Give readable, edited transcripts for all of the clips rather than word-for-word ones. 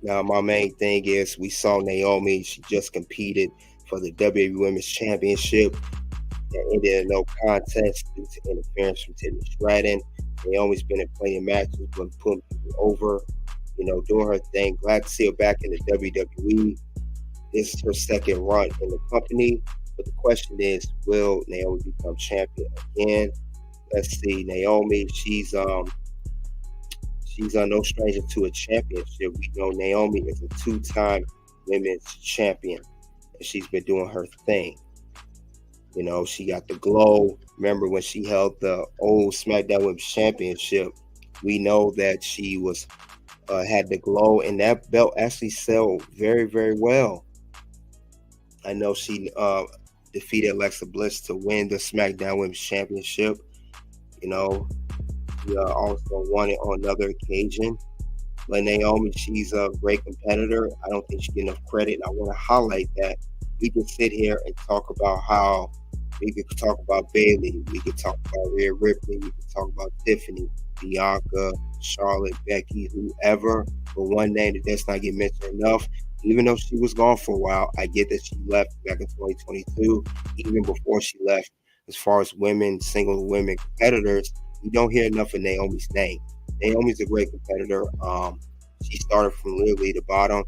Now, my main thing is we saw Naomi. She just competed for the WWE Women's Championship. That ended in no contest due to interference from Tiffany Stratton. Naomi's been in plenty of matches, been putting people over, doing her thing. Glad to see her back in the WWE. This is her second run in the company. But the question is, will Naomi become champion again? Let's see. Naomi, she's no stranger to a championship. We know Naomi is a two-time women's champion, and she's been doing her thing. She got the glow. Remember when she held the old SmackDown Women's Championship? We know that she had the glow, and that belt actually sold very, very well. I know she defeated Alexa Bliss to win the SmackDown Women's Championship. She also won it on another occasion. But Naomi, she's a great competitor. I don't think she gets enough credit. I want to highlight that. We can sit here and talk about how we could talk about Bayley, we could talk about Rhea Ripley, we could talk about Tiffany, Bianca, Charlotte, Becky, whoever. But one name that does not get mentioned enough, even though she was gone for a while, I get that she left back in 2022. Even before she left, as far as single women competitors, you don't hear enough of Naomi's name. Naomi's a great competitor. She started from literally the bottom.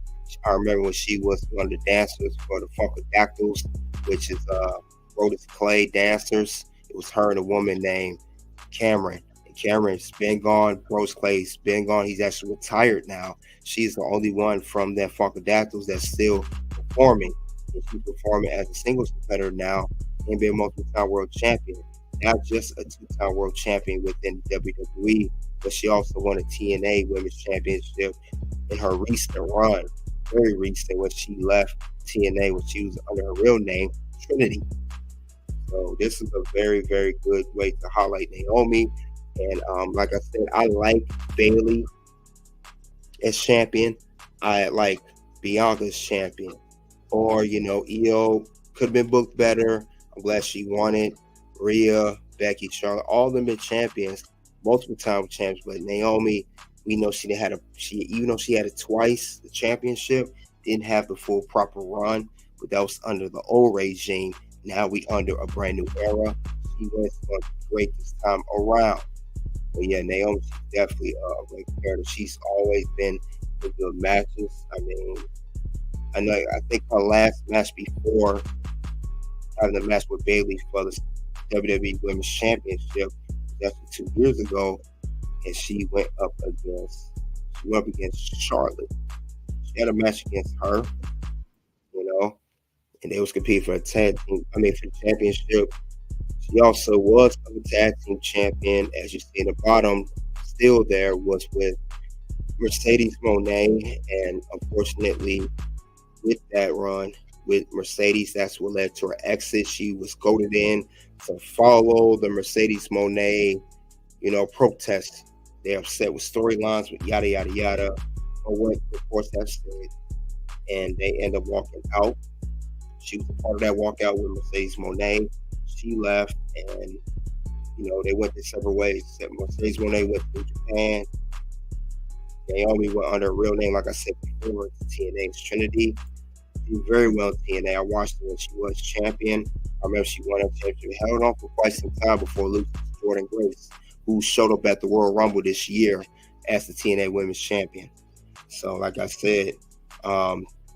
I remember when she was one of the dancers for the Funkadactyls, which is Brodus Clay dancers. It was her and a woman named Cameron. And Cameron's been gone. Brodus Clay's been gone. He's actually retired now. She's the only one from that Funkadactyls that's still performing. And she's performing as a singles competitor now and being multiple-time world champion. Not just a two-time world champion within WWE, but she also won a TNA Women's Championship in her recent run. Very recent, when she left TNA, when she was under her real name, Trinity. So this is a very, very good way to highlight Naomi. And like I said, I like Bayley as champion. I like Bianca as champion. Or, Io could have been booked better. I'm glad she won it. Rhea, Becky, Charlotte, all of them been champions, multiple time champions. But Naomi, we know even though she had it twice, the championship, didn't have the full proper run, but that was under the old regime. Now we under a brand new era. She went great this time around. But yeah, Naomi, she's definitely a great competitor. She's always been in good matches. I think her last match before having the match with Bayley for the WWE Women's Championship, that's 2 years ago, and she went up against Charlotte. She had a match against her, and they was competing for for the championship. She also was a tag team champion, as you see in the bottom. Still there was with Mercedes Moné, and unfortunately, with that run with Mercedes, that's what led to her exit. She was goaded in to follow the Mercedes Moné, protests. They're upset with storylines, with yada yada yada, or what the course has said, and they end up walking out. She was a part of that walkout with Mercedes Moné. She left, and they went their separate ways. Mercedes Moné went to Japan. Naomi went under a real name, like I said before, to TNA's Trinity. She did very well in TNA. I watched her when she was champion. I remember she won her championship, held on for quite some time before losing to Jordan Grace, who showed up at the Royal Rumble this year as the TNA Women's Champion. So, like I said,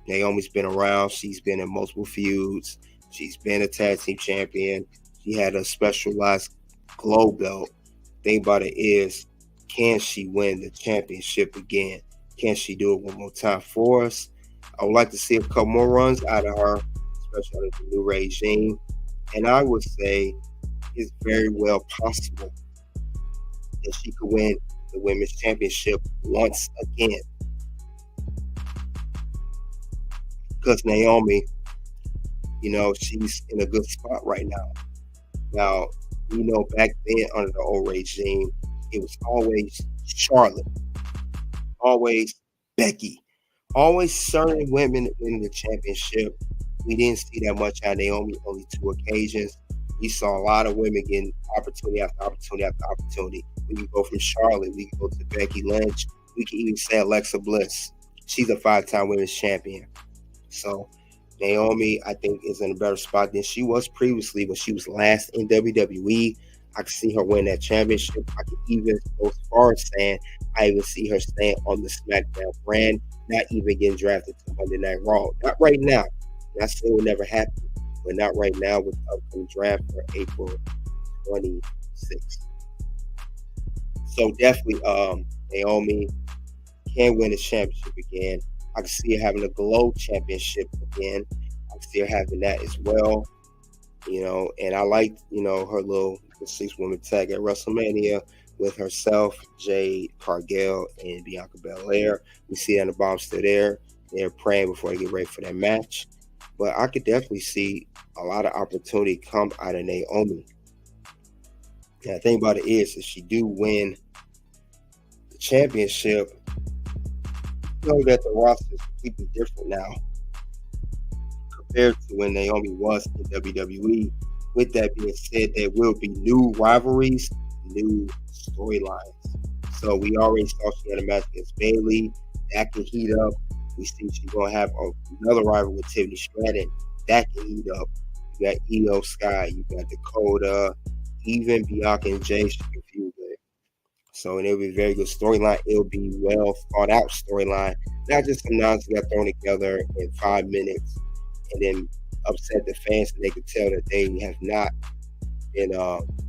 Naomi's been around. She's been in multiple feuds. She's been a tag team champion. She had a specialized glow belt. The thing about it is, can she win the championship again? Can she do it one more time for us? I would like to see a couple more runs out of her, especially under the new regime. And I would say it's very well possible that she could win the Women's Championship once again. Because Naomi, she's in a good spot right now. Now, back then under the old regime, it was always Charlotte, always Becky, always certain women in the championship. We didn't see that much out of Naomi, only 2 occasions. We saw a lot of women getting opportunity after opportunity after opportunity. We can go from Charlotte, we can go to Becky Lynch, we can even say Alexa Bliss. she's a 5-time women's champion. So Naomi, I think, is in a better spot than she was previously when she was last in WWE. I can see her win that championship. I can even go as far as saying I even see her staying on the SmackDown brand, not even getting drafted to Monday Night Raw. Not right now. Not saying it will never happen, but not right now with the upcoming draft for April 26th. So definitely, Naomi can win a championship again. I can see her having a Glow championship again. I can see her having that as well. And I like, her little 6-woman tag at WrestleMania with herself, Jade Cargill, and Bianca Belair. We see that the Bomb's still there. They're praying before they get ready for that match. But I could definitely see a lot of opportunity come out of Naomi. And the thing about it is, if she do win the championship, that the roster is completely different now compared to when Naomi was in WWE. With that being said, there will be new rivalries, new storylines. So we already saw she had a match against Bayley. That can heat up. We see she's going to have another rival with Tiffany Stratton. That can heat up. You got Io Sky. You got Dakota. Even Bianca and Jay should be feud there. So it'll be a very good storyline. It'll be well thought out storyline. Not just some nonsense got thrown together in 5 minutes and then upset the fans and they could tell that they have not been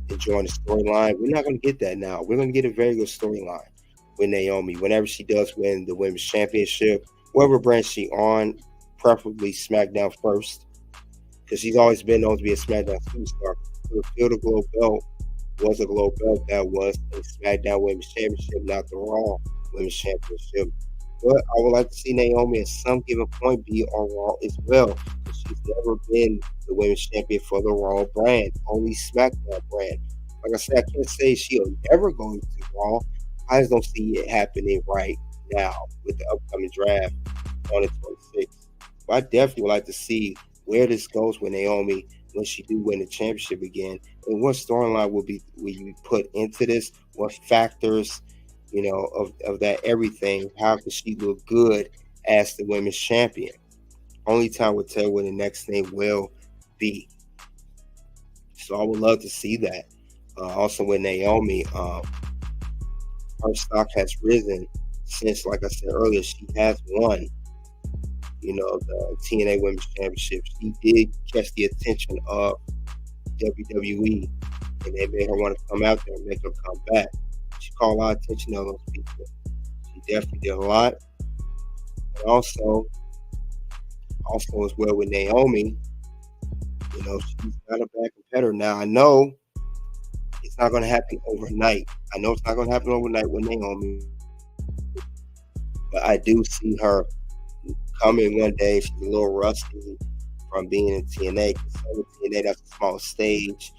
enjoying the storyline. We're not going to get that now. We're going to get a very good storyline with Naomi. Whenever she does win the Women's Championship, whatever brand she on, preferably SmackDown first, because she's always been known to be a SmackDown superstar. The Field of Glow belt was a Glow belt that was a SmackDown Women's Championship, not the Raw Women's Championship. But I would like to see Naomi at some given point be on Raw as well. She's never been the Women's Champion for the Raw brand, only SmackDown brand. Like I said, I can't say she'll never go into Raw. I just don't see it happening right now with the upcoming draft on the 26th. But I definitely would like to see where this goes with Naomi when she do win the championship again, and what storyline will you put into this, what factors, of that everything. How can she look good as the women's champion? Only time will tell what the next thing will be. So I would love to see that. Also with Naomi, her stock has risen since, like I said earlier, she has won the TNA Women's Championship. She did catch the attention of WWE, and they made her want to come out there and make her come back. She called a lot of attention to those people. She definitely did a lot. And also as well with Naomi, she's not a bad competitor. Now, I know it's not going to happen overnight. With Naomi. But I do see her coming one day. She's a little rusty from being in TNA. Because TNA, that's a small stage.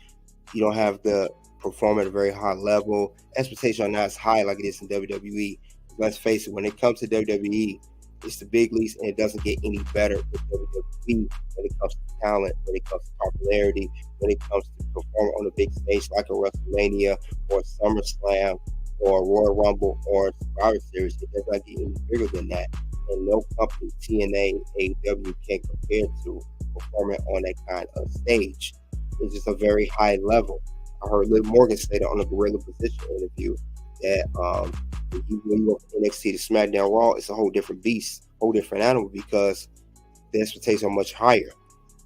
You don't have to perform at a very high level. Expectations are not as high like it is in WWE. Let's face it, when it comes to WWE, it's the big leagues, and it doesn't get any better with WWE when it comes to talent, when it comes to popularity, when it comes to performing on a big stage like a WrestleMania or SummerSlam or Royal Rumble or Survivor Series. It does not get any bigger than that. And no company, TNA, AEW, can compare to performing on that kind of stage. It's just a very high level. I heard Liv Morgan say that on a Gorilla Position interview that when you go from NXT to SmackDown Raw, it's a whole different beast, whole different animal, because the expectations are much higher.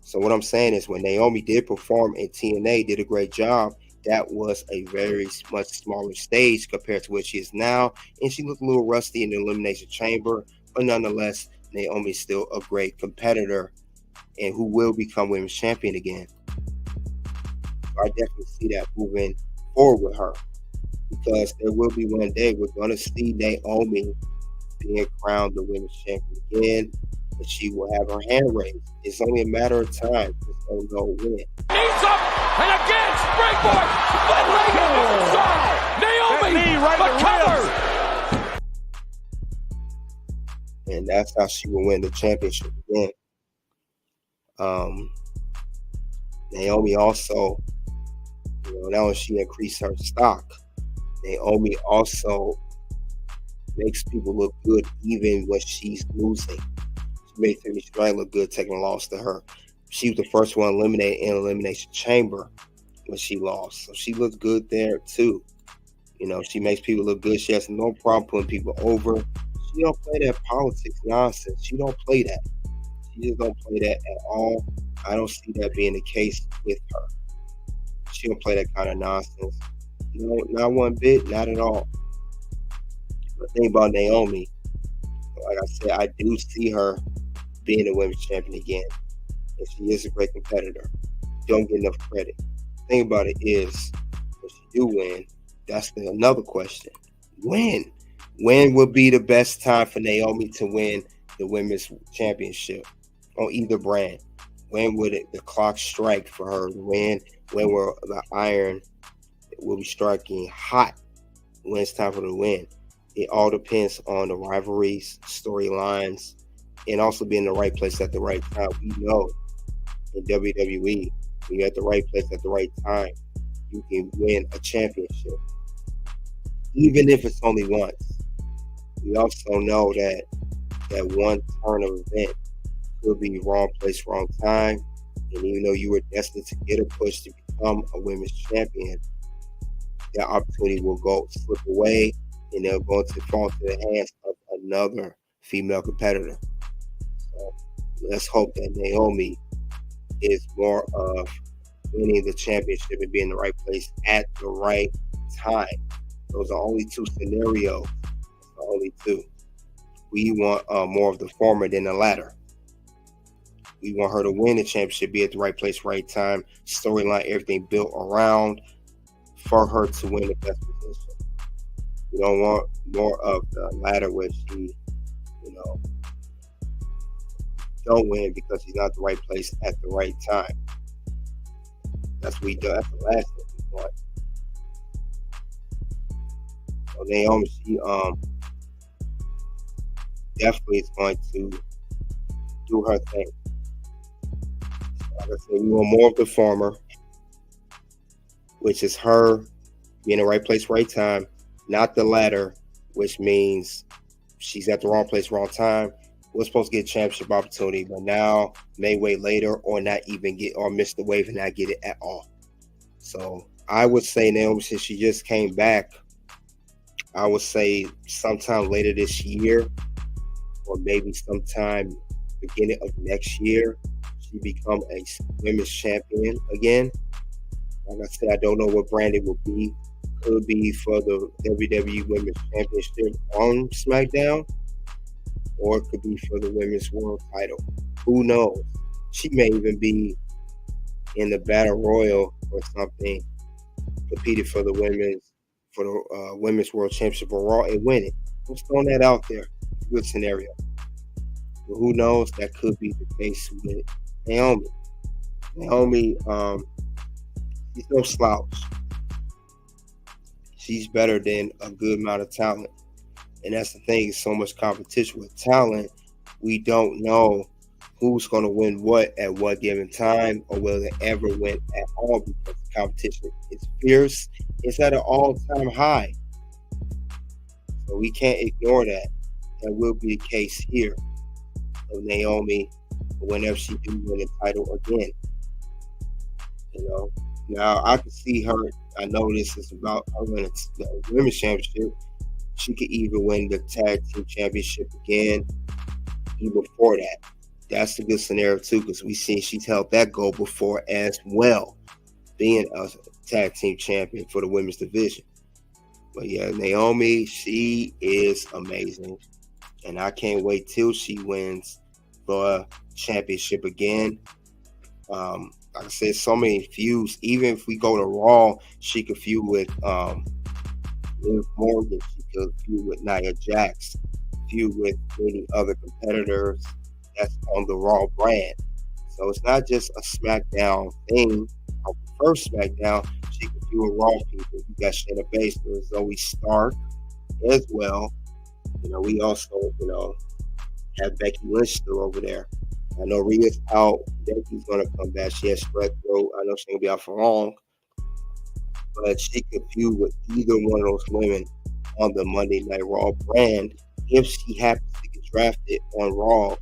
So what I'm saying is, when Naomi did perform in TNA, did a great job, that was a very much smaller stage compared to what she is now, and she looked a little rusty in the Elimination Chamber, but nonetheless, Naomi is still a great competitor and who will become Women's Champion again. So I definitely see that moving forward with her, because there will be one day we're going to see Naomi being crowned the Women's Champion again, and she will have her hand raised. It's only a matter of time. It's going to go win. Knees up, and again, springboard, but Naomi, recovered. And that's how she will win the championship again. Naomi also, now she increased her stock, Naomi also, makes people look good even when she's losing. She makes Trinity Stratton look good taking a loss to her. She was the first one eliminated in Elimination Chamber when she lost. So she looks good there too. She makes people look good. She has no problem putting people over. She don't play that politics nonsense. She don't play that. She just don't play that at all. I don't see that being the case with her. She don't play that kind of nonsense. No, not one bit, not at all. The thing about Naomi, like I said, I do see her being a women's champion again. And she is a great competitor. Don't get enough credit. The thing about it is, if she do win, that's another question. When? When would be the best time for Naomi to win the women's championship on either brand? When would the clock strike for her to win? When will the iron will be striking hot when it's time for her to win? It all depends on the rivalries, storylines, and also being in the right place at the right time. We know in WWE, when you're at the right place at the right time, you can win a championship, even if it's only once. We also know that one turn of event could be wrong place, wrong time. And even though you were destined to get a push to become a women's champion, that opportunity will slip away, and they're going to fall into the hands of another female competitor. So let's hope that Naomi is more of winning the championship and being in the right place at the right time. Those are only two scenarios. Only two. We want more of the former than the latter. We want her to win the championship, be at the right place, right time, storyline, everything built around for her to win the best position. We don't want more of the latter where she, don't win because she's not at the right place at the right time. That's what we do. That's the last thing we want. So Naomi, she definitely is going to do her thing. Like I said, we want more of the former, which is her being in the right place, right time, not the latter, which means she's at the wrong place, wrong time. We're supposed to get a championship opportunity, but now may wait later or not even get or miss the wave and not get it at all. So I would say Naomi, since she just came back, I would say sometime later this year or maybe sometime beginning of next year, she become a women's champion again. Like I said, I don't know what brand it will be. Could be for the WWE Women's Championship on SmackDown, or it could be for the Women's World Title. Who knows? She may even be in the Battle Royal or something, competing for the Women's World Championship or Raw and win it. I'm just throwing that out there. Good scenario. But who knows? That could be the case with Naomi. Naomi, she's no slouch. She's better than a good amount of talent. And that's the thing, so much competition with talent. We don't know who's going to win what at what given time or whether they ever win at all because the competition is fierce. It's at an all-time high. So we can't ignore that. That will be the case here of Naomi whenever she do win the title again. Now I can see her. I know this is about her winning the women's championship. She could even win the tag team championship again, even before that. That's a good scenario too, because we see she's held that goal before as well, being a tag team champion for the women's division. But yeah, Naomi, she is amazing, and I can't wait till she wins the championship again. Like I said, so many feuds. Even if we go to Raw, she could feud with Liv Morgan. She could feud with Nia Jax. Feud with many other competitors that's on the Raw brand. So it's not just a SmackDown thing. Our first SmackDown, she could feud with Raw people. You got Shayna Baszler, Zoe Stark as well. We also, have Becky Lynch still over there. I know Rhea's out. Becky's going to come back. She has strep throat. I know she's going to be out for long. But she could feud with either one of those women on the Monday Night Raw brand if she happens to get drafted on Raw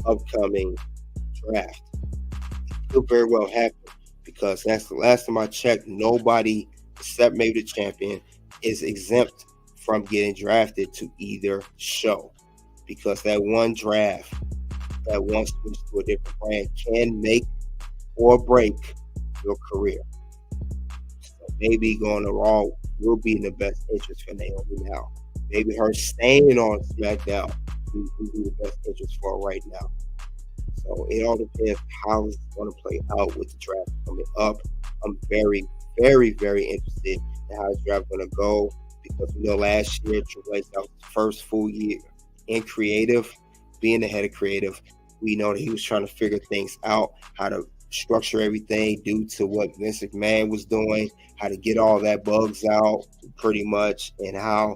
upcoming draft. It could very well happen because that's the last time I checked. Nobody except maybe the champion is exempt from getting drafted to either show, because that one draft, that one switch to a different brand can make or break your career. So maybe going to Raw will be in the best interest for Naomi now. Maybe her staying on SmackDown will be the best interest for her right now. So it all depends how it's going to play out with the draft coming up. I'm very, very, very interested in how the draft is going to go, because we know last year Triple H, that was his first full year in creative, being the head of creative. We know that he was trying to figure things out, how to structure everything due to what Vince McMahon was doing, how to get all that bugs out pretty much, and how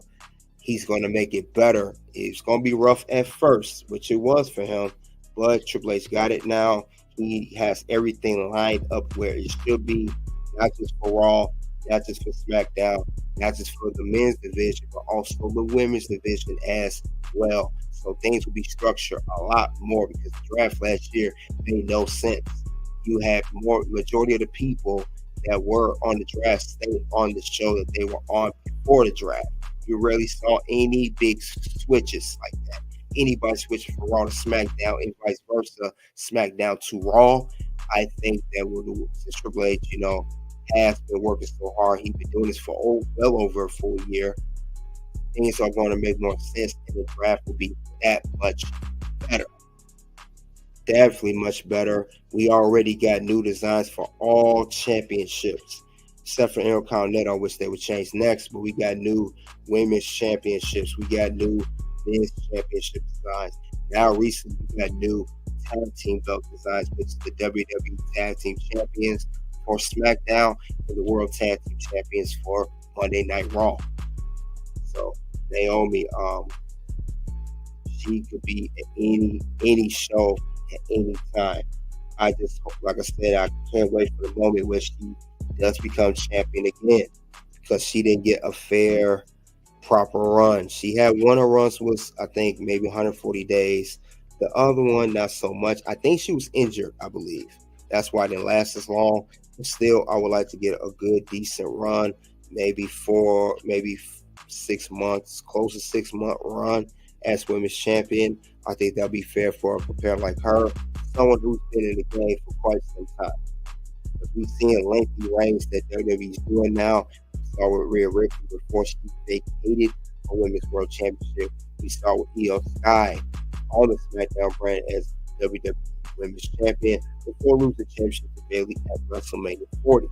he's going to make it better. It's going to be rough at first, which it was for him, but Triple H got it now. He has everything lined up where it should be, not just for Raw, not just for SmackDown, not just for the men's division, but also the women's division as well. So things will be structured a lot more, because the draft last year made no sense. You had majority of the people that were on the draft stayed on the show that they were on before the draft. You rarely saw any big switches like that. Anybody switching from Raw to SmackDown and vice versa, SmackDown to Raw. I think that since Triple H, has been working so hard, he's been doing this for well over a full year, things are going to make more sense, and the draft will be that much better. Definitely much better. We already got new designs for all championships, except for Intercontinental, which they would change next, but we got new women's championships. We got new men's championship designs. Now recently we got new tag team belt designs, which is the WWE Tag Team Champions for SmackDown and the World Tag Team Champions for Monday Night Raw. So Naomi, she could be at any show at any time. I just hope, like I said, I can't wait for the moment where she does become champion again, because she didn't get a fair, proper run. She had one of her runs was, I think, maybe 140 days. The other one, not so much. I think she was injured, I believe. That's why it didn't last as long. But still, I would like to get a good, decent run, maybe 6 months, close to 6 month run as women's champion. I think that'll be fair for a competitor like her, someone who's been in the game for quite some time. If we've seen lengthy reigns that WWE is doing now. We saw with Rhea Ripley before she vacated a Women's World Championship. We saw with Io Sky on the SmackDown brand as WWE Women's Champion before losing the championship to Bayley at WrestleMania 40.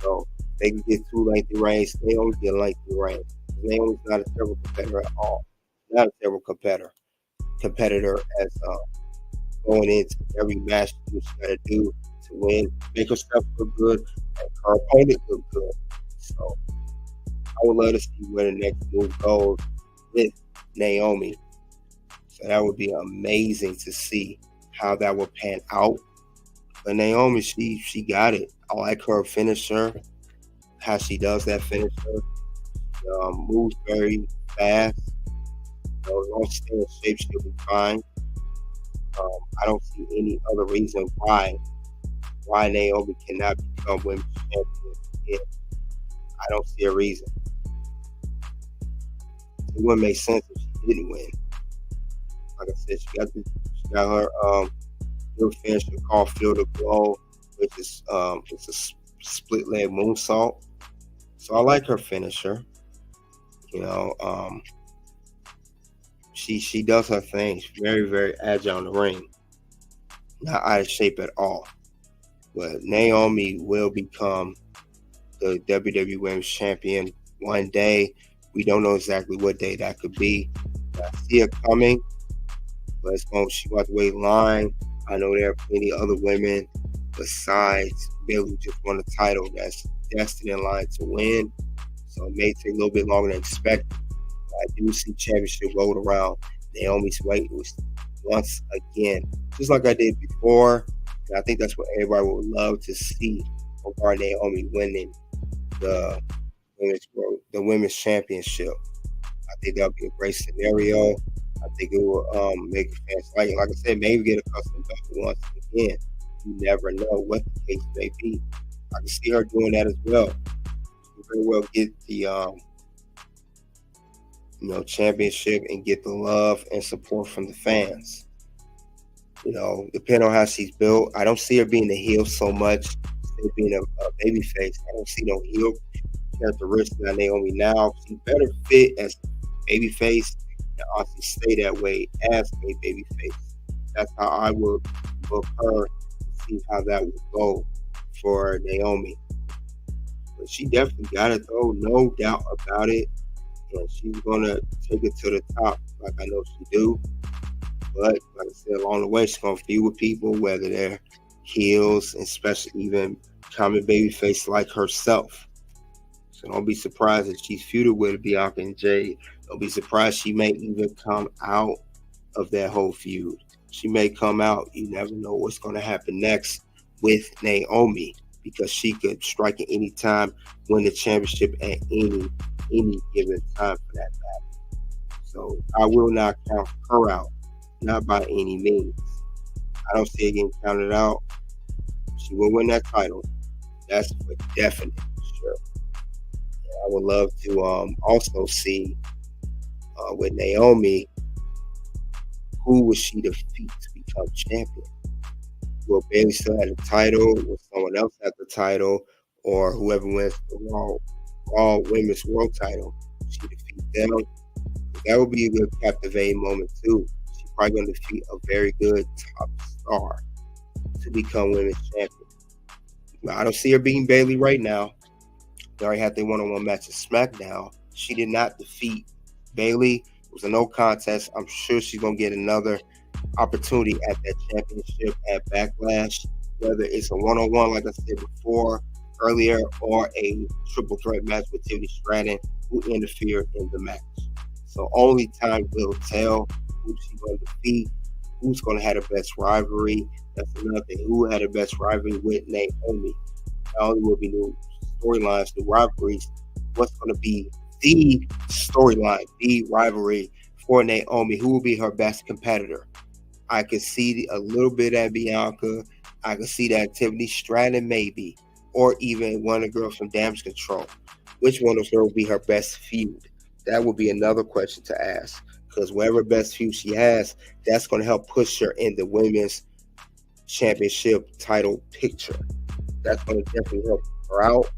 So they can get 2 lengthy reigns. They only get a lengthy reign. Naomi's not a terrible competitor at all. Not a terrible competitor as going into every match, what she got to do to win, make herself look good, and her opponent look good. So I would love to see where the next move goes with Naomi. So that would be amazing to see how that would pan out. But Naomi, she got it. I like her finisher, how she does that finisher. Moves very fast. As long as she stays in shape, she'll be fine. I don't see any other reason why Naomi cannot become women's champion again. I don't see a reason. It wouldn't make sense if she didn't win. Like I said, she got her new finisher called Feel the Glow, which is it's a split leg moonsault. So I like her finisher. She does her thing. She's very, very agile in the ring. Not out of shape at all. But Naomi will become the WWE Women's Champion one day. We don't know exactly what day that could be. I see it coming, but she wants to wait in line. I know there are plenty of other women besides Bayley who just won the title that's destined in line to win. So it may take a little bit longer than expected. I do see championship rolled around Naomi's weight once again, just like I did before. And I think that's what everybody would love to see regarding Naomi winning the women's championship. I think that'll be a great scenario. I think it will make fans like I said, maybe get accustomed to it once again. You never know what the case may be. I can see her doing that as well. She very well get the championship and get the love and support from the fans. Depending on how she's built, I don't see her being a heel so much. Still being a baby face. I don't see no heel characteristic on Naomi now. She better fit as baby face and also stay that way as a baby face. That's how I would book her to see how that would go for Naomi. But she definitely got it though, no doubt about it. And she's gonna take it to the top, like I know she do. But like I said, along the way, she's gonna feud with people, whether they're heels, and especially even common babyface like herself. So don't be surprised if she's feuded with Bianca and Jade. Don't be surprised she may even come out of that whole feud. She may come out. You never know what's going to happen next with Naomi, because she could strike at any time, win the championship at any given time for that matter. So I will not count her out, not by any means. I don't see her getting counted out. She will win that title. That's for definite, sure. And I would love to also see with Naomi, who would she defeat to become champion? Will Bayley still have the title? Will someone else have the title? Or whoever wins the Raw Women's World title, she defeat them? That would be a good captivating moment too. She's probably going to defeat a very good top star to become women's champion. Now, I don't see her beating Bayley right now. They already had their one-on-one match at SmackDown. She did not defeat Bayley. It was a no contest. I'm sure she's going to get another opportunity at that championship at Backlash, whether it's a one-on-one, like I said before, earlier, or a triple threat match with Tiffany Stratton, who interfered in the match. So only time will tell who she's going to defeat, who's going to have the best rivalry. That's another thing. Who had the best rivalry with Naomi? Not only will be new storylines, new rivalries, what's going to be the storyline, the rivalry for Naomi? Who will be her best competitor? I could see a little bit at Bianca. I could see that Tiffany Stratton maybe, or even one of the girls from Damage Control. Which one of her will be her best feud? That would be another question to ask, because whatever best feud she has, that's going to help push her in the women's championship title picture. That's going to definitely help her out.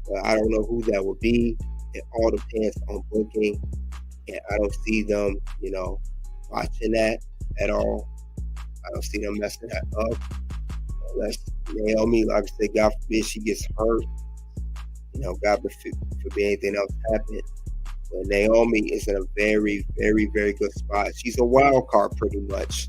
But I don't know who that would be. It all depends on booking, and I don't see them, watching that at all. I don't see them messing that up unless Naomi, like I said, God forbid she gets hurt. God forbid anything else happen. But Naomi is in a very, very, very good spot. She's a wild card pretty much.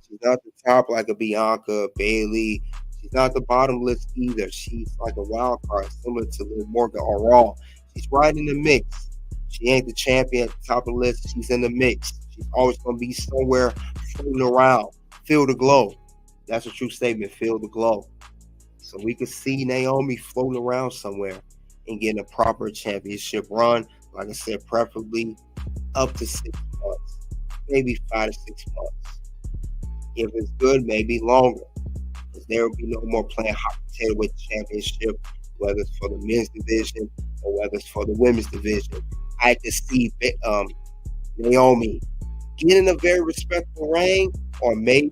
She's not the top like a Bianca, Bayley. She's not the bottom list either. She's like a wild card, similar to Liv Morgan or Raw. She's right in the mix. She ain't the champion at the top of the list. She's in the mix. She's always going to be somewhere floating around. Feel the glow. That's a true statement. Feel the glow. So we could see Naomi floating around somewhere and getting a proper championship run. Like I said, preferably up to 6 months. Maybe 5 to 6 months. If it's good, maybe longer. Because there will be no more playing hot potato with the championship, whether it's for the men's division or whether it's for the women's division. I could see Naomi getting a very respectable reign, or maybe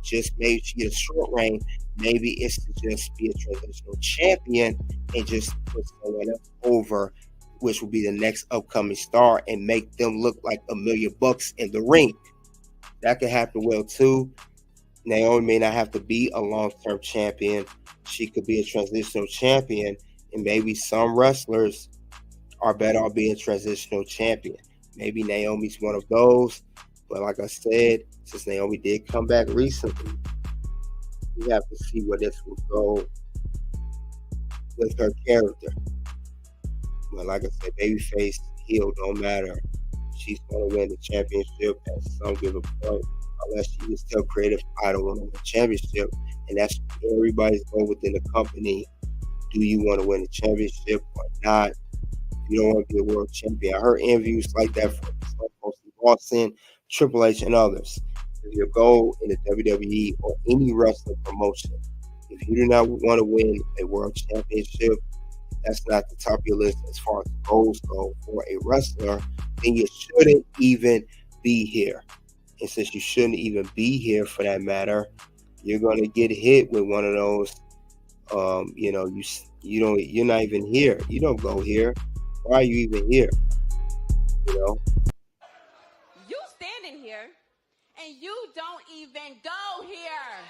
she gets a short reign. Maybe it's to just be a transitional champion and just put someone else over, which will be the next upcoming star, and make them look like $1 million in the ring. That could happen well too. Naomi may not have to be a long-term champion. She could be a transitional champion, and maybe some wrestlers are better off being transitional champion. Maybe Naomi's one of those. But like I said, since Naomi did come back recently, we have to see where this will go with her character. But like I said, babyface, heel, don't matter. She's going to win the championship at some given point, unless she is still creative. I don't want to win the championship, and that's everybody's goal within the company. Do you want to win the championship or not? If You don't want to be a world champion. I heard interviews like that from Austin, Triple H, and others. If your goal in the WWE or any wrestling promotion, if you do not want to win a world championship, that's not the top of your list as far as goals go for a wrestler, then you shouldn't even be here. And since you shouldn't even be here for that matter, you're going to get hit with one of those. You're not even here. You don't go here. Why are you even here? You standing here, and you don't even go here.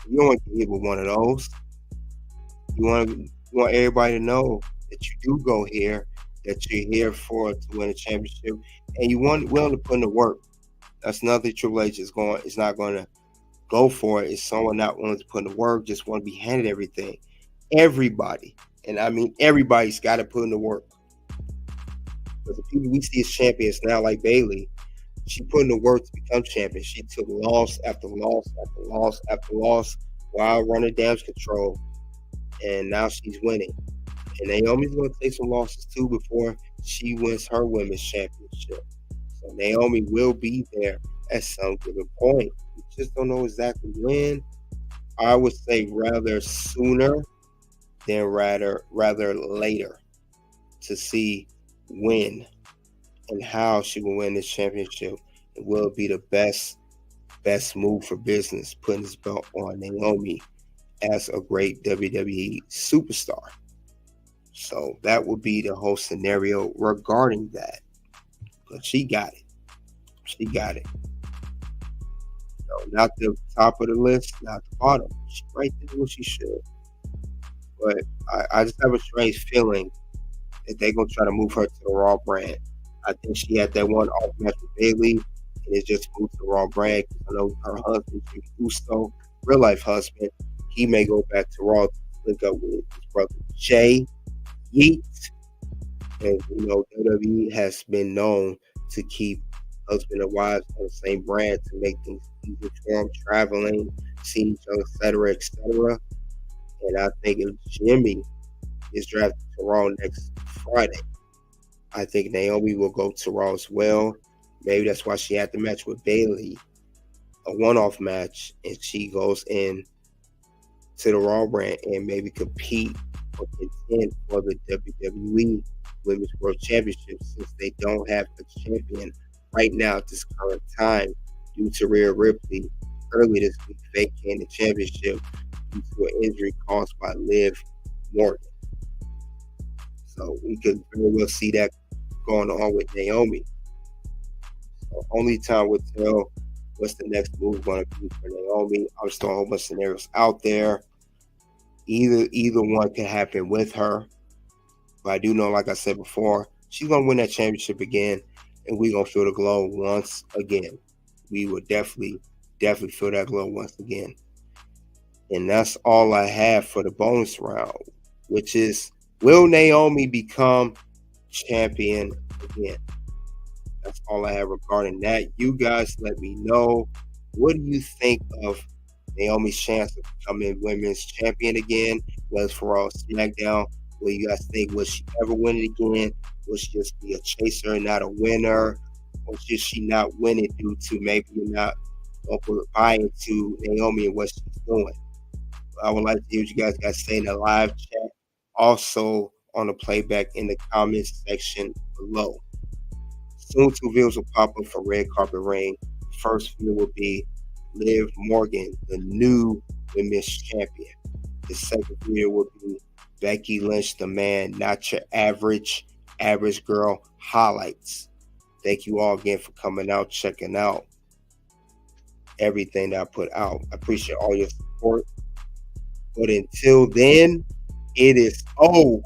You don't want to get with one of those. You want everybody to know that you do go here, that you're here to win a championship, and you willing to put in the work. That's nothing Triple H is not going to go for it. It's someone not willing to put in the work, just want to be handed everything. Everybody, and I mean everybody's got to put in the work. Because the people we see as champions now, like Bayley, she put in the work to become champion. She took loss after loss after loss after loss while running damage control, and now she's winning. And Naomi's going to take some losses too before she wins her women's championship. So Naomi will be there at some given point. We just don't know exactly when. I would say rather sooner than rather later to see when and how she will win this championship. It will be the best move for business, putting this belt on Naomi as a great WWE superstar. So that would be the whole scenario regarding that. But she got it. So not the top of the list, not the bottom. She's right there where she should. But I just have a strange feeling that they're going to try to move her to the Raw brand. I think she had that one off match with Bayley, and it just moved to the Raw brand. I know her husband, Jimmy Uso, real life husband, he may go back to Raw to link up with his brother Jay Yeet. And WWE has been known to keep husband and wives on the same brand to make things easier for them, traveling, seeing each other, etc. And I think if Jimmy is drafted to Raw next Friday, I think Naomi will go to Raw as well. Maybe that's why she had the match with Bayley, a one-off match, and she goes in to the Raw brand and maybe compete or contend for the WWE Women's World Championship, since they don't have a champion right now at this current time due to Rhea Ripley early this week vacating the championship due to an injury caused by Liv Morgan. So we could very well see that going on with Naomi. So only time will tell what's the next move going to be for Naomi. I'm just throwing a whole bunch of scenarios out there. Either one can happen with her. But I do know, like I said before, she's going to win that championship again, and we're going to feel the glow once again. We will definitely feel that glow once again. And that's all I have for the bonus round, which is, will Naomi become champion again? That's all I have regarding that. You guys let me know. What do you think of Naomi's chance of becoming women's champion again? Was for Raw SmackDown. What do you guys think? Will she ever win it again? Will she just be a chaser, not a winner? Or should she not win it due to maybe you're not buy into Naomi and what she's doing? I would like to hear what you guys got to say in the live chat. Also on the playback in the comments section below. Soon 2 videos will pop up for Red Carpet Ring. First video will be Liv Morgan, the new women's champion. The second video will be Becky Lynch, the man, not your average girl highlights. Thank you all again for coming out, checking out everything that I put out. I appreciate all your support. But until then, it is OUT.